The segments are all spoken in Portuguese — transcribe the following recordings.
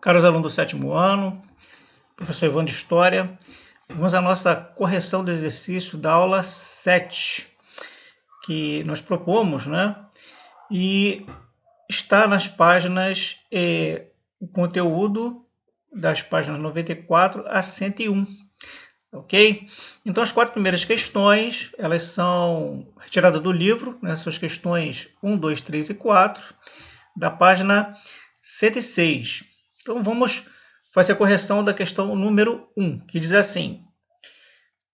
Caros alunos do sétimo ano, professor Ivan de História, vamos à nossa correção do exercício da aula 7, que nós propomos, né? E está nas páginas, o conteúdo das páginas 94 a 101, ok? Então, as 4 primeiras questões, elas são retiradas do livro, né? São as questões 1, 2, 3 e 4, da página 106. Então, vamos fazer a correção da questão número 1, que diz assim: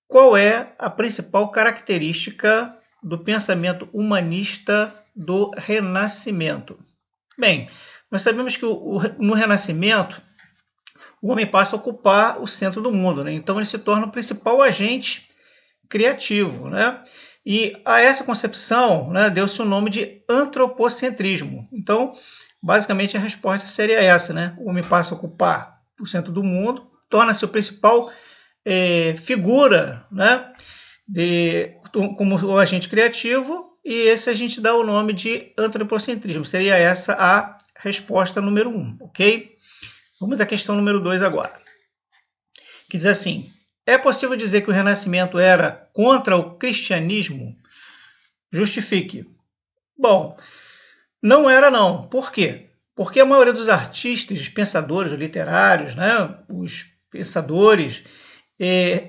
qual é a principal característica do pensamento humanista do Renascimento? Bem, nós sabemos que no Renascimento, o homem passa a ocupar o centro do mundo, né? Então ele se torna o principal agente criativo, né? E a essa concepção, né, deu-se o nome de antropocentrismo. Então, basicamente a resposta seria essa, né? O homem passa a ocupar o centro do mundo, torna-se o principal figura, né, como o agente criativo, e esse a gente dá o nome de antropocentrismo. Seria essa a resposta número 1, ok? Vamos à questão número 2 agora, que diz assim: é possível dizer que o Renascimento era contra o cristianismo? Justifique. Bom, não era não. Por quê? Porque a maioria dos artistas, os pensadores, os literários, né, os pensadores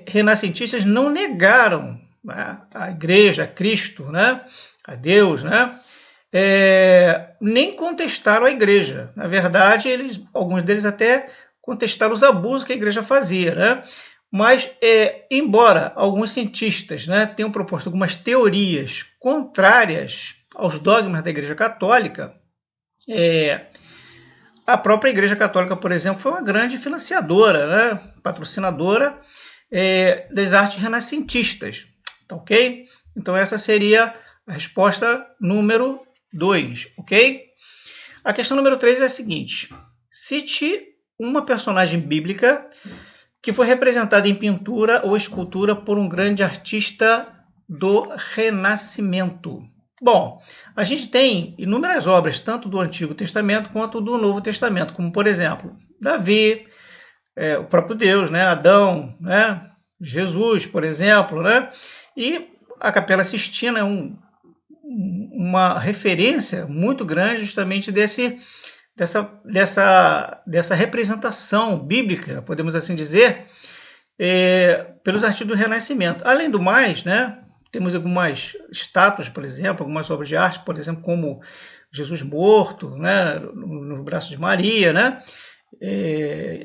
renascentistas não negaram, né, a igreja, a Cristo, né, a Deus, né, nem contestaram a igreja. Na verdade, alguns deles até contestaram os abusos que a igreja fazia, né? Mas, embora alguns cientistas, né, tenham proposto algumas teorias contrárias aos dogmas da Igreja Católica, a própria Igreja Católica, por exemplo, foi uma grande financiadora, né, patrocinadora das artes renascentistas. Tá ok? Então, essa seria a resposta número 2, ok? A questão número 3 é a seguinte: cite uma personagem bíblica que foi representada em pintura ou escultura por um grande artista do Renascimento. Bom, a gente tem inúmeras obras, tanto do Antigo Testamento quanto do Novo Testamento, como, por exemplo, Davi, o próprio Deus, né? Adão, né? Jesus, por exemplo, né? E a Capela Sistina é uma referência muito grande justamente dessa representação bíblica, podemos assim dizer, pelos artistas do Renascimento. Além do mais, né, temos algumas estátuas, por exemplo, algumas obras de arte, por exemplo, como Jesus morto, né, no braço de Maria, né,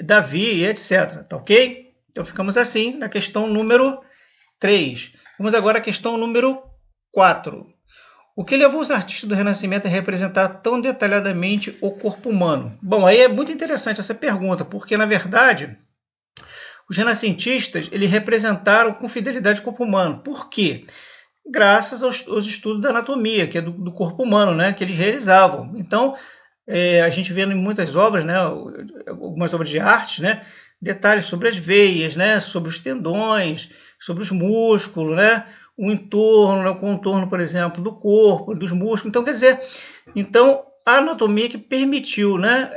Davi, etc. Tá ok? Então ficamos assim na questão número 3. Vamos agora à questão número 4. O que levou os artistas do Renascimento a representar tão detalhadamente o corpo humano? Bom, aí é muito interessante essa pergunta, porque, na verdade, os renascentistas eles representaram com fidelidade o corpo humano. Por quê? Graças aos estudos da anatomia, que é do corpo humano, né, que eles realizavam. Então, a gente vê em muitas obras, né, algumas obras de arte, né, detalhes sobre as veias, né, sobre os tendões, sobre os músculos, né, o entorno, né, o contorno, por exemplo, do corpo, dos músculos. Então, quer dizer, a anatomia que permitiu, né,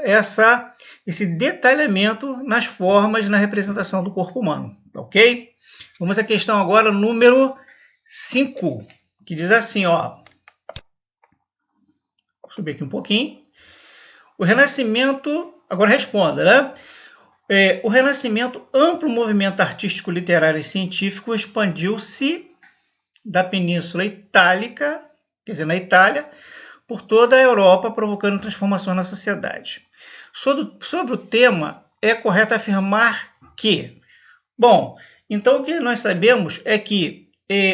esse detalhamento nas formas, na representação do corpo humano, ok? Vamos à questão agora número 5, que diz assim, ó. Vou subir aqui um pouquinho. O Renascimento, agora responda, né? O Renascimento, amplo movimento artístico, literário e científico, expandiu-se da Península Itálica, quer dizer, na Itália, por toda a Europa, provocando transformações na sociedade. Sobre o tema, é correto afirmar que... Bom, então o que nós sabemos é que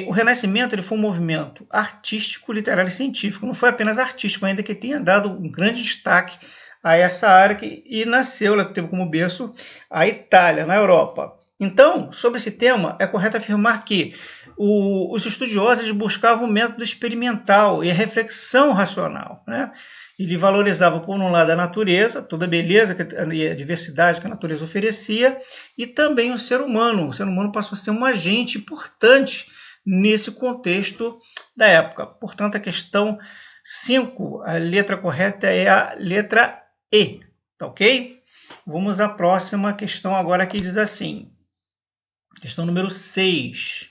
o Renascimento ele foi um movimento artístico, literário e científico. Não foi apenas artístico, ainda que tenha dado um grande destaque a essa área e nasceu, ela teve como berço a Itália, na Europa. Então, sobre esse tema, é correto afirmar que os estudiosos buscavam o método experimental e a reflexão racional, né? Ele valorizava, por um lado, a natureza, toda a beleza e a diversidade que a natureza oferecia, e também o ser humano. O ser humano passou a ser um agente importante nesse contexto da época. Portanto, a questão 5, a letra correta é a letra E, tá ok? Vamos à próxima questão agora que diz assim. Questão número 6.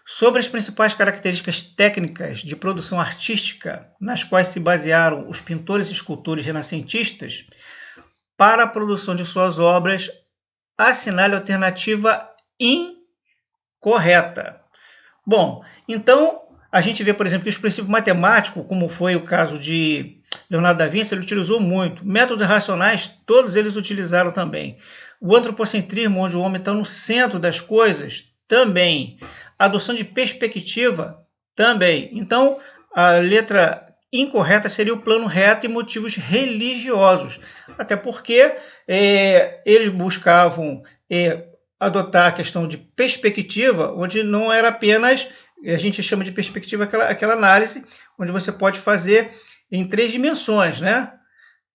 Sobre as principais características técnicas de produção artística nas quais se basearam os pintores e escultores renascentistas para a produção de suas obras, assinale a alternativa incorreta. Bom, então a gente vê, por exemplo, que os princípios matemáticos, como foi o caso de Leonardo da Vinci, ele utilizou muito. Métodos racionais, todos eles utilizaram também. O antropocentrismo, onde o homem está no centro das coisas, também. A adoção de perspectiva, também. Então, a letra incorreta seria o plano reto e motivos religiosos. Até porque eles buscavam adotar a questão de perspectiva, onde não era apenas, a gente chama de perspectiva aquela análise, onde você pode fazer em 3 dimensões, né?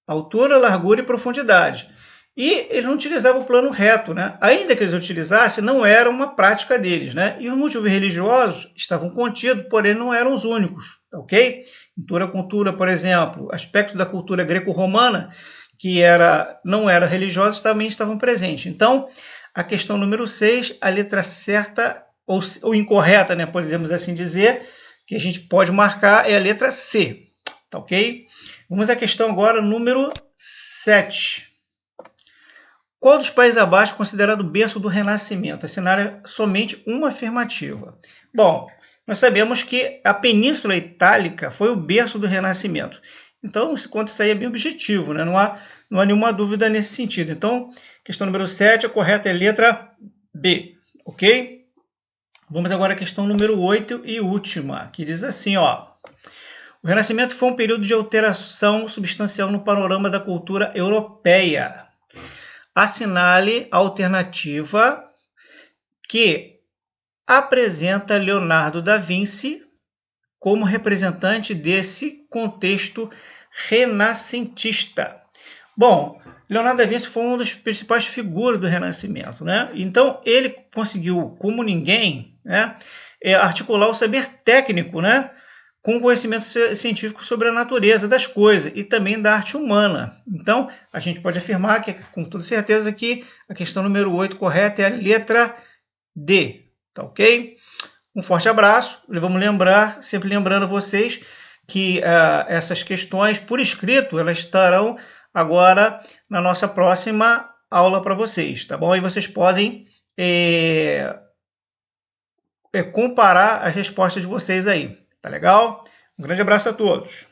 Altura, largura e profundidade. E eles não utilizavam o plano reto, né? Ainda que eles utilizassem, não era uma prática deles, né? E os motivos religiosos estavam contidos, porém não eram os únicos, ok? Pintura, cultura, por exemplo, aspectos da cultura greco-romana, que não era religiosa, também estavam presentes. Então, a questão número 6, a letra certa ou incorreta, né, podemos assim dizer, que a gente pode marcar é a letra C, tá ok? Vamos à questão agora número 7. Qual dos países abaixo é considerado o berço do Renascimento? Assinale somente uma afirmativa. Bom, nós sabemos que a Península Itálica foi o berço do Renascimento. Então, esse conto aí é bem objetivo, né? Não há nenhuma dúvida nesse sentido. Então, questão número 7, a correta é a letra B, ok? Vamos agora à questão número 8 e última, que diz assim, ó. O Renascimento foi um período de alteração substancial no panorama da cultura europeia. Assinale a alternativa que apresenta Leonardo da Vinci como representante desse contexto renascentista. Bom, Leonardo da Vinci foi uma das principais figuras do Renascimento, né? Então ele conseguiu, como ninguém, né, articular o saber técnico, né, com conhecimento científico sobre a natureza das coisas e também da arte humana. Então, a gente pode afirmar que, com toda certeza, que a questão número 8 correta é a letra D, tá ok? Um forte abraço. Vamos lembrar, sempre lembrando vocês que essas questões por escrito, elas estarão agora na nossa próxima aula para vocês, tá bom? E vocês podem comparar as respostas de vocês aí, tá legal? Um grande abraço a todos.